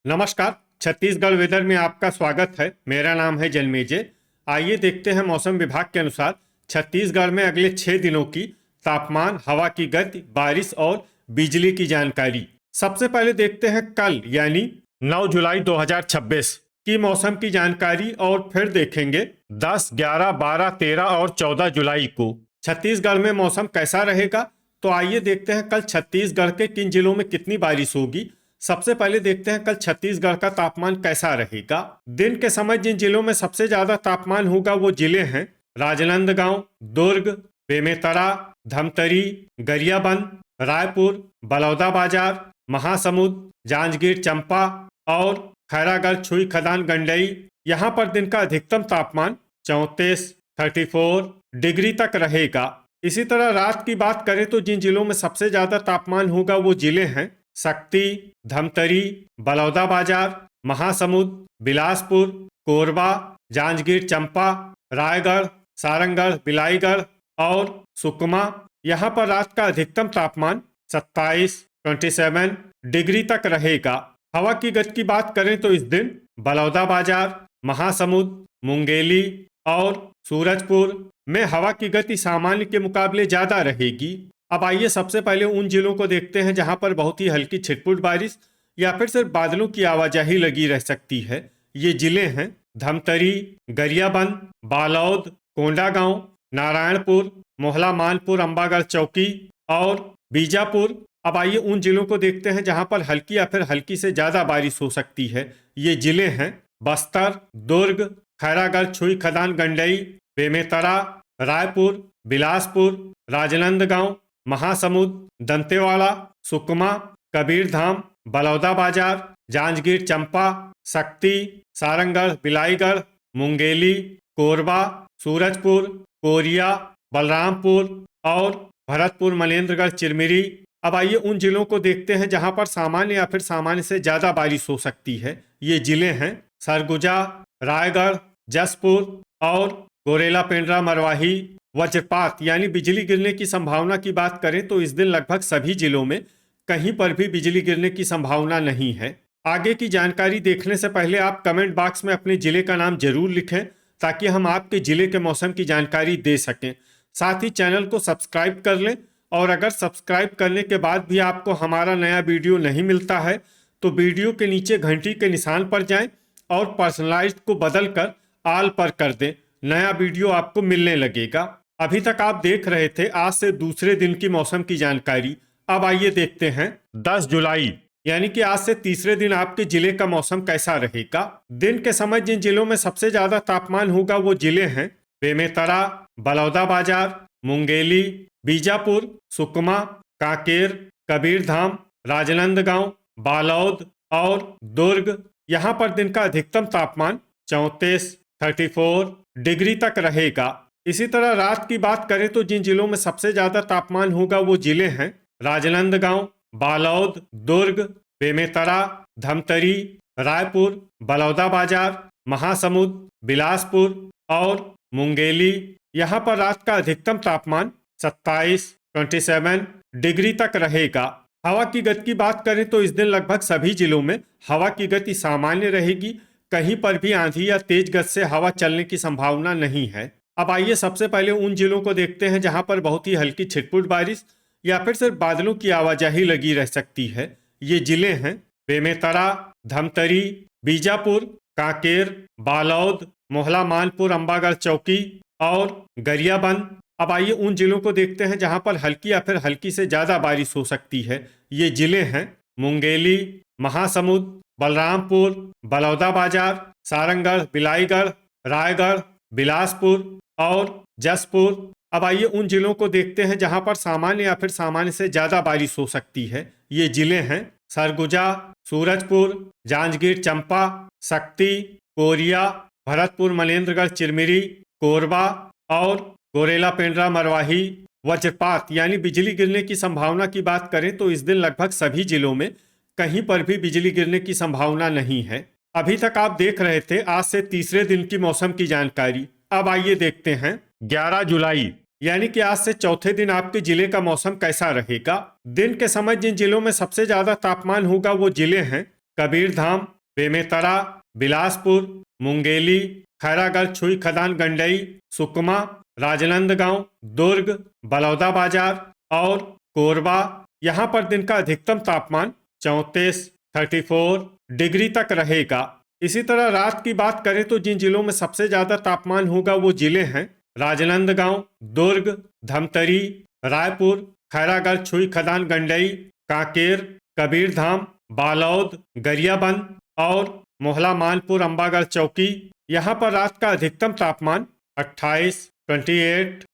नमस्कार। छत्तीसगढ़ वेदर में आपका स्वागत है। मेरा नाम है जन्मेजय। आइए देखते हैं मौसम विभाग के अनुसार छत्तीसगढ़ में अगले 6 दिनों की तापमान, हवा की गति, बारिश और बिजली की जानकारी। सबसे पहले देखते हैं कल यानी 9 जुलाई 2026 की मौसम की जानकारी और फिर देखेंगे 10, 11, 12, 13 और 14 जुलाई को छत्तीसगढ़ में मौसम कैसा रहेगा। तो आइए देखते हैं कल छत्तीसगढ़ के किन जिलों में कितनी बारिश होगी। सबसे पहले देखते हैं कल छत्तीसगढ़ का तापमान कैसा रहेगा। दिन के समय जिन जिलों में सबसे ज्यादा तापमान होगा वो जिले हैं राजनांदगांव, दुर्ग, बेमेतरा, धमतरी, गरियाबंद, रायपुर, बलौदाबाजार, महासमुंद, जांजगीर चंपा और खैरागढ़ छुई खदान गंडई। यहाँ पर दिन का अधिकतम तापमान 34 डिग्री तक रहेगा। इसी तरह रात की बात करें तो जिन जिलों में सबसे ज्यादा तापमान होगा वो जिले हैं शक्ति, धमतरी, बलौदाबाजार, महासमुंद, बिलासपुर, कोरबा, जांजगीर चंपा, रायगढ़, सारंगढ़, बिलाईगढ़ और सुकमा। यहाँ पर रात का अधिकतम तापमान 27 डिग्री तक रहेगा। हवा की गति की बात करें तो इस दिन बलौदाबाजार, महासमुंद, मुंगेली और सूरजपुर में हवा की गति सामान्य के मुकाबले ज्यादा रहेगी। अब आइए सबसे पहले उन जिलों को देखते हैं जहां पर बहुत ही हल्की छिटपुट बारिश या फिर सिर्फ बादलों की आवाजाही लगी रह सकती है। ये जिले हैं धमतरी, गरियाबंद, बालोद, कोंडागांव, नारायणपुर, मोहला मानपुर, अंबागढ़ चौकी और बीजापुर। अब आइए उन जिलों को देखते हैं जहां पर हल्की या फिर हल्की से ज्यादा बारिश हो सकती है। ये जिले हैं बस्तर, दुर्ग, खैरागढ़ छुई खदान गंडई, बेमेतरा, रायपुर, बिलासपुर, राजनांदगांव, महासमुंद, दंतेवाड़ा, सुकमा, कबीरधाम, बलौदाबाजार, जांजगीर चंपा, शक्ति, सारंगढ़, बिलाईगढ़, मुंगेली, कोरबा, सूरजपुर, कोरिया, बलरामपुर और भरतपुर, मनेन्द्रगढ़, चिरमिरी। अब आइए उन जिलों को देखते हैं जहां पर सामान्य या फिर सामान्य से ज्यादा बारिश हो सकती है। ये जिले हैं सरगुजा, रायगढ़, जसपुर और गोरेला पेंड्रा मरवाही। वज्रपात यानी बिजली गिरने की संभावना की बात करें तो इस दिन लगभग सभी जिलों में कहीं पर भी बिजली गिरने की संभावना नहीं है। आगे की जानकारी देखने से पहले आप कमेंट बॉक्स में अपने जिले का नाम जरूर लिखें ताकि हम आपके जिले के मौसम की जानकारी दे सकें। साथ ही चैनल को सब्सक्राइब कर लें और अगर सब्सक्राइब करने के बाद भी आपको हमारा नया वीडियो नहीं मिलता है तो वीडियो के नीचे घंटी के निशान पर जाएं और पर्सनलाइज्ड को बदल कर ऑल पर कर दें। नया वीडियो आपको मिलने लगेगा। अभी तक आप देख रहे थे आज से दूसरे दिन की मौसम की जानकारी। अब आइए देखते हैं 10 जुलाई यानी कि आज से तीसरे दिन आपके जिले का मौसम कैसा रहेगा। दिन के समय जिन जिलों में सबसे ज्यादा तापमान होगा वो जिले हैं बेमेतरा, बलौदाबाजार, मुंगेली, बीजापुर, सुकमा, कांकेर, कबीरधाम, राजनांदगांव, बालोद और दुर्ग। यहाँ पर दिन का अधिकतम तापमान 34 डिग्री तक रहेगा। इसी तरह रात की बात करें तो जिन जिलों में सबसे ज्यादा तापमान होगा वो जिले हैं राजनांदगांव, बालोद, दुर्ग, बेमेतरा, धमतरी, रायपुर, बलौदाबाजार, महासमुंद, बिलासपुर और मुंगेली। यहाँ पर रात का अधिकतम तापमान 27 डिग्री तक रहेगा। हवा की गति की बात करें तो इस दिन लगभग सभी जिलों में हवा की गति सामान्य रहेगी। कहीं पर भी आंधी या तेज गति से हवा चलने की संभावना नहीं है। अब आइए सबसे पहले उन जिलों को देखते हैं जहां पर बहुत ही हल्की छिटपुट बारिश या फिर सिर्फ बादलों की आवाजाही लगी रह सकती है। ये जिले हैं बेमेतरा, धमतरी, बीजापुर, कांकेर, बालोद, मोहला मानपुर, अंबागढ़ चौकी और गरियाबंद। अब आइए उन जिलों को देखते हैं जहां पर हल्की या फिर हल्की से ज्यादा बारिश हो सकती है। ये जिले हैं मुंगेली, महासमुंद, बलरामपुर, बलौदाबाजार, सारंगढ़, बिलाईगढ़, रायगढ़, बिलासपुर और जसपुर। अब आइए उन जिलों को देखते हैं जहां पर सामान्य या फिर सामान्य से ज्यादा बारिश हो सकती है। ये जिले हैं सरगुजा, सूरजपुर, जांजगीर चंपा, शक्ति, कोरिया, भरतपुर, मनेन्द्रगढ़, चिरमिरी, कोरबा और गोरेला पेंड्रा मरवाही। वज्रपात यानी बिजली गिरने की संभावना की बात करें तो इस दिन लगभग सभी जिलों में कहीं पर भी बिजली गिरने की संभावना नहीं है। अभी तक आप देख रहे थे आज से तीसरे दिन की मौसम की जानकारी। अब आइए देखते हैं 11 जुलाई यानी कि आज से चौथे दिन आपके जिले का मौसम कैसा रहेगा। दिन के समय जिन जिलों में सबसे ज्यादा तापमान होगा वो जिले हैं कबीरधाम, बेमेतरा, बिलासपुर, मुंगेली, खैरागढ़ छुई खदान गंडई, सुकमा, राजनांदगांव, दुर्ग, बलौदाबाजार और कोरबा। यहाँ पर दिन का अधिकतम तापमान 34 डिग्री तक रहेगा। इसी तरह रात की बात करें तो जिन जिलों में सबसे ज्यादा तापमान होगा वो जिले हैं राजनांदगांव, दुर्ग, धमतरी, रायपुर, खैरागढ़ छुई खदान गंडई, कांकेर, कबीरधाम, बालौद, गरियाबंद और मोहला मानपुर अंबागढ़ चौकी। यहाँ पर रात का अधिकतम तापमान 28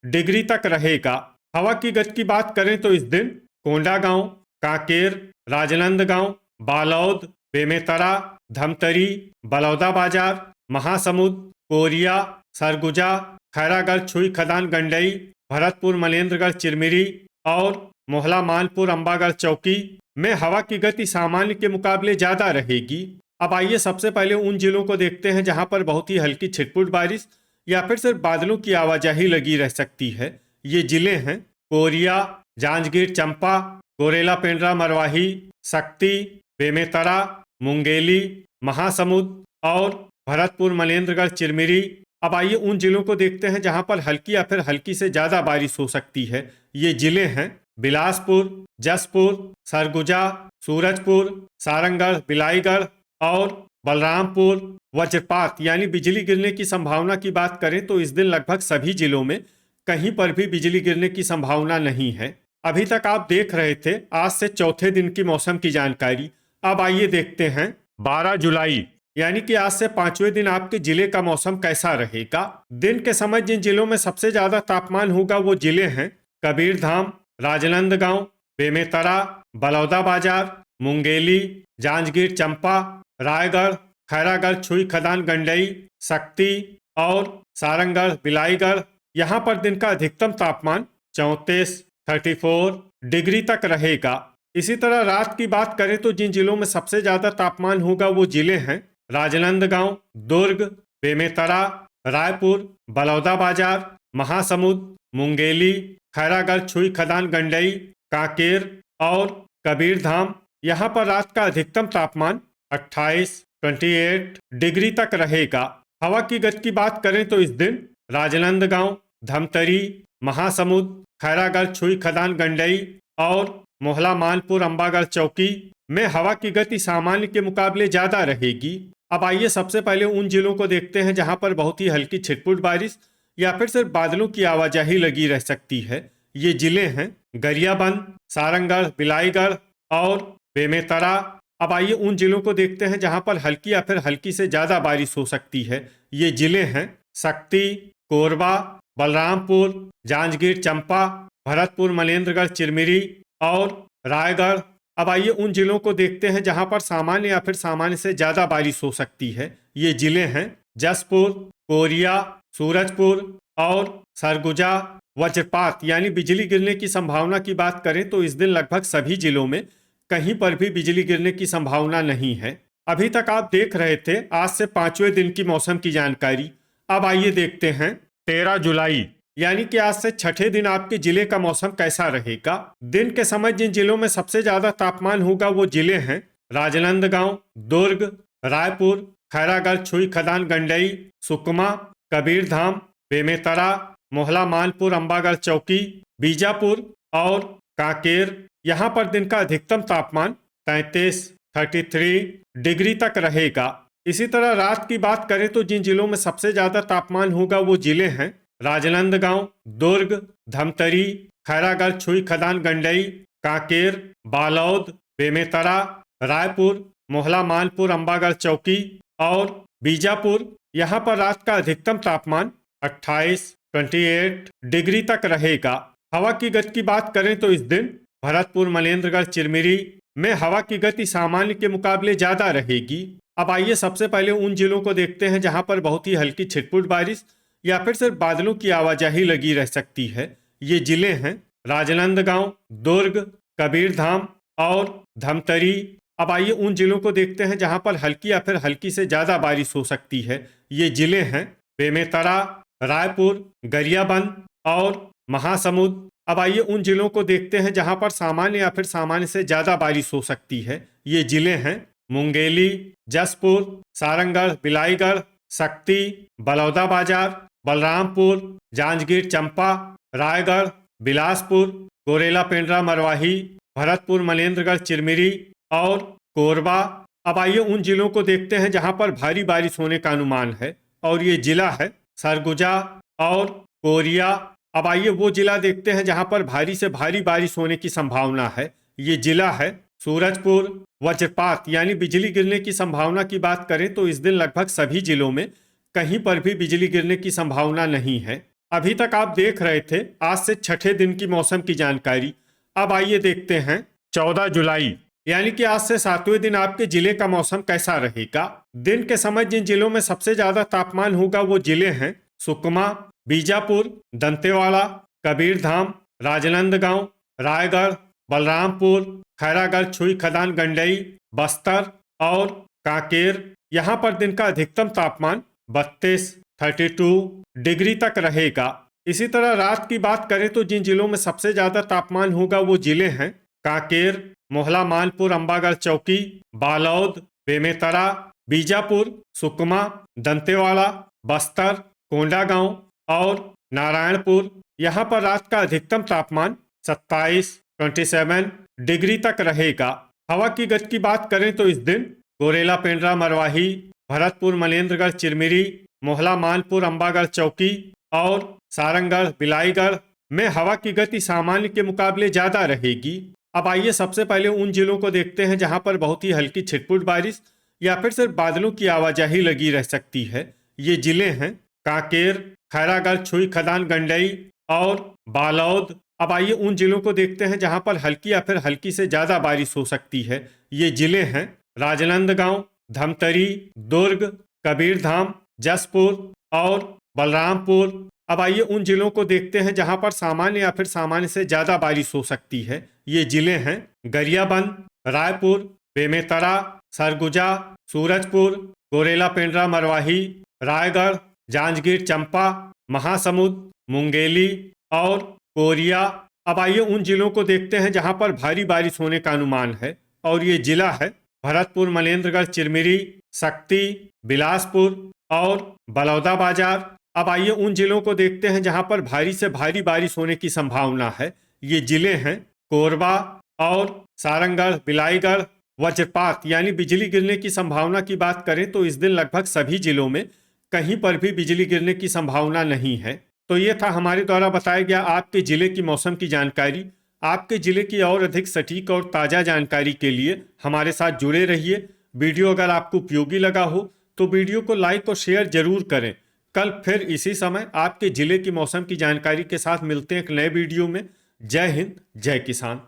डिग्री तक रहेगा। हवा की गति की बात करें तो इस दिन कोंडागांव, कांकेर, राजनांदगांव, बालौद, बेमेतरा, धमतरी, बलौदाबाजार, महासमुंद, कोरिया, सरगुजा, खैरागढ़ छुई खदान गंडई, भरतपुर, मनेन्द्रगढ़, चिरमिरी और मोहला मानपुर अंबागढ़ चौकी में हवा की गति सामान्य के मुकाबले ज्यादा रहेगी। अब आइए सबसे पहले उन जिलों को देखते हैं जहां पर बहुत ही हल्की छिटपुट बारिश या फिर सिर्फ बादलों की आवाजाही लगी रह सकती है। ये जिले हैं कोरिया, जांजगीर चांपा, गोरेला पेंड्रा मरवाही, शक्ति, बेमेतरा, मुंगेली, महासमुंद और भरतपुर, मनेन्द्रगढ़, चिरमिरी। अब आइए उन जिलों को देखते हैं जहां पर हल्की या फिर हल्की से ज्यादा बारिश हो सकती है। ये जिले हैं बिलासपुर, जसपुर, सरगुजा, सूरजपुर, सारंगढ़, बिलाईगढ़ और बलरामपुर। वज्रपात यानी बिजली गिरने की संभावना की बात करें तो इस दिन लगभग सभी जिलों में कहीं पर भी बिजली गिरने की संभावना नहीं है। अभी तक आप देख रहे थे आज से चौथे दिन की मौसम की जानकारी। अब आइए देखते हैं 12 जुलाई यानी कि आज से 5वें दिन आपके जिले का मौसम कैसा रहेगा। दिन के समय जिन जिलों में सबसे ज्यादा तापमान होगा वो जिले हैं कबीरधाम, राजनांदगांव, बेमेतरा, बलौदाबाजार, मुंगेली, जांजगीर चांपा, रायगढ़, खैरागढ़ छुई खदान गंडई, शक्ति और सारंगढ़, बिलाईगढ़। यहाँ पर दिन का अधिकतम तापमान 34 डिग्री तक रहेगा। इसी तरह रात की बात करें तो जिन जिलों में सबसे ज्यादा तापमान होगा वो जिले हैं राजनांदगांव, दुर्ग, बेमेतरा, रायपुर, बलौदाबाजार, महासमुंद, मुंगेली, खैरागढ़ छुई खदान गंडई, कांकेर और कबीरधाम। यहाँ पर रात का अधिकतम तापमान 28 डिग्री तक रहेगा। हवा की गति की बात करें तो इस दिन राजनांदगांव, धमतरी, महासमुंद, खैरागढ़ छुई खदान गंडई और मोहला मानपुर अंबागढ़ चौकी में हवा की गति सामान्य के मुकाबले ज्यादा रहेगी। अब आइए सबसे पहले उन जिलों को देखते हैं जहां पर बहुत ही हल्की छिटपुट बारिश या फिर सिर्फ बादलों की आवाजाही लगी रह सकती है। ये जिले हैं गरियाबंद, सारंगढ़, बिलाईगढ़ और बेमेतरा। अब आइए उन जिलों को देखते हैं जहां पर हल्की या फिर हल्की से ज्यादा बारिश हो सकती है। ये जिले हैं शक्ति, कोरबा, बलरामपुर, जांजगीर चांपा, भरतपुर, मनेन्द्रगढ़, चिरमिरी और रायगढ़। अब आइए उन जिलों को देखते हैं जहां पर सामान्य या फिर सामान्य से ज्यादा बारिश हो सकती है। ये जिले हैं जसपुर, कोरिया, सूरजपुर और सरगुजा। वज्रपात यानी बिजली गिरने की संभावना की बात करें तो इस दिन लगभग सभी जिलों में कहीं पर भी बिजली गिरने की संभावना नहीं है। अभी तक आप देख रहे थे आज से 5वें दिन की मौसम की जानकारी। अब आइए देखते हैं 13 जुलाई यानी कि आज से छठे दिन आपके जिले का मौसम कैसा रहेगा। दिन के समय जिन जिलों में सबसे ज्यादा तापमान होगा वो जिले हैं राजनांदगांव, दुर्ग, रायपुर, खैरागढ़ छुई खदान गंडई, सुकमा, कबीरधाम, बेमेतरा, मोहला मानपुर अंबागढ़ चौकी, बीजापुर और कांकेर। यहाँ पर दिन का अधिकतम तापमान 33 डिग्री तक रहेगा। इसी तरह रात की बात करें तो जिन जिलों में सबसे ज्यादा तापमान होगा वो जिले हैं राजनांदगांव, दुर्ग, धमतरी, खैरागढ़ छुई खदान गंडई, कांकेर, बालौद, बेमेतरा, रायपुर, मोहला मानपुर अंबागढ़ चौकी और बीजापुर। यहाँ पर रात का अधिकतम तापमान 28 डिग्री तक रहेगा। हवा की गति की बात करें तो इस दिन भरतपुर, मनेन्द्रगढ़, चिरमिरी में हवा की गति सामान्य के मुकाबले ज्यादा रहेगी। अब आइए सबसे पहले उन जिलों को देखते हैं जहां पर बहुत ही हल्की छिटपुट बारिश या फिर सिर्फ बादलों की आवाजाही लगी रह सकती है। ये जिले हैं राजनांदगांव, दुर्ग, कबीरधाम और धमतरी। अब आइए उन जिलों को देखते हैं जहां पर हल्की या फिर हल्की से ज्यादा बारिश हो सकती है। ये जिले हैं बेमेतरा, रायपुर, गरियाबंद और महासमुंद। अब आइए उन जिलों को देखते हैं जहां पर सामान्य या फिर सामान्य से ज्यादा बारिश हो सकती है। ये जिले हैं मुंगेली, जसपुर, सारंगढ़, बिलाईगढ़, शक्ति, बलौदाबाजार, बलरामपुर, जांजगीर चंपा, रायगढ़, बिलासपुर, गोरेला पेंड्रा मरवाही, भरतपुर, मनेन्द्रगढ़, चिरमिरी और कोरबा। अब आइए उन जिलों को देखते हैं जहां पर भारी बारिश होने का अनुमान है, और ये जिला है सरगुजा और कोरिया। अब आइए वो जिला देखते हैं जहां पर भारी से भारी बारिश होने की संभावना है। ये जिला है सूरजपुर। वज्रपात यानी बिजली गिरने की संभावना की बात करें तो इस दिन लगभग सभी जिलों में कहीं पर भी बिजली गिरने की संभावना नहीं है। अभी तक आप देख रहे थे आज से छठे दिन की मौसम की जानकारी। अब आइए देखते हैं 14 जुलाई यानी कि आज से 7वें दिन आपके जिले का मौसम कैसा रहेगा। दिन के समय जिन जिलों में सबसे ज्यादा तापमान होगा वो जिले हैं सुकमा, बीजापुर, दंतेवाड़ा, कबीरधाम, राजनांदगांव, रायगढ़, बलरामपुर, खैरागढ़, छुई खदान, गंडई, बस्तर और कांकेर। यहाँ पर दिन का अधिकतम तापमान 32 डिग्री तक रहेगा। इसी तरह रात की बात करें तो जिन जिलों में सबसे ज्यादा तापमान होगा वो जिले हैं कांकेर, मोहला, मानपुर, अंबागढ़ चौकी, बालौद, बेमेतरा, बीजापुर, सुकमा, दंतेवाड़ा, बस्तर, कोंडागांव और नारायणपुर। यहाँ पर रात का अधिकतम तापमान 27 डिग्री तक रहेगा। हवा की गति की बात करें तो इस दिन गोरेला पेंड्रा मरवाही, भरतपुर, मनेन्द्रगढ़, चिरमिरी, मोहला, मानपुर, अंबागढ़ चौकी और सारंगढ़, बिलाईगढ़ में हवा की गति सामान्य के मुकाबले ज्यादा रहेगी। अब आइए सबसे पहले उन जिलों को देखते हैं जहां पर बहुत ही हल्की छिटपुट बारिश या फिर सिर्फ बादलों की आवाजाही लगी रह सकती है। ये जिले हैं कांकेर, खैरागढ़, छुई खदान, गंडई और बालौद। अब आइए उन जिलों को देखते हैं जहां पर हल्की या फिर हल्की से ज्यादा बारिश हो सकती है। ये जिले हैं राजनांदगांव, धमतरी, दुर्ग, कबीरधाम, जसपुर और बलरामपुर। अब आइए उन जिलों को देखते हैं जहां पर सामान्य या फिर सामान्य से ज्यादा बारिश हो सकती है। ये जिले हैं गरियाबंद, रायपुर, बेमेतरा, सरगुजा, सूरजपुर, गोरेला पेंड्रा मरवाही, रायगढ़, जांजगीर चंपा, महासमुंद, मुंगेली और कोरिया। अब आइए उन जिलों को देखते हैं जहां पर भारी बारिश होने का अनुमान है, और ये जिला है भरतपुर, मनेन्द्रगढ़, चिरमिरी, शक्ति, बिलासपुर और बलौदाबाजार। अब आइए उन जिलों को देखते हैं जहां पर भारी से भारी बारिश होने की संभावना है। ये जिले हैं कोरबा और सारंगढ़, बिलाईगढ़। वज्रपात यानी बिजली गिरने की संभावना की बात करें तो इस दिन लगभग सभी जिलों में कहीं पर भी बिजली गिरने की संभावना नहीं है। तो ये था हमारे द्वारा बताया गया आपके जिले की मौसम की जानकारी। आपके जिले की और अधिक सटीक और ताज़ा जानकारी के लिए हमारे साथ जुड़े रहिए। वीडियो अगर आपको उपयोगी लगा हो तो वीडियो को लाइक और शेयर जरूर करें। कल फिर इसी समय आपके जिले की मौसम की जानकारी के साथ मिलते हैं एक नए वीडियो में। जय हिंद, जय किसान।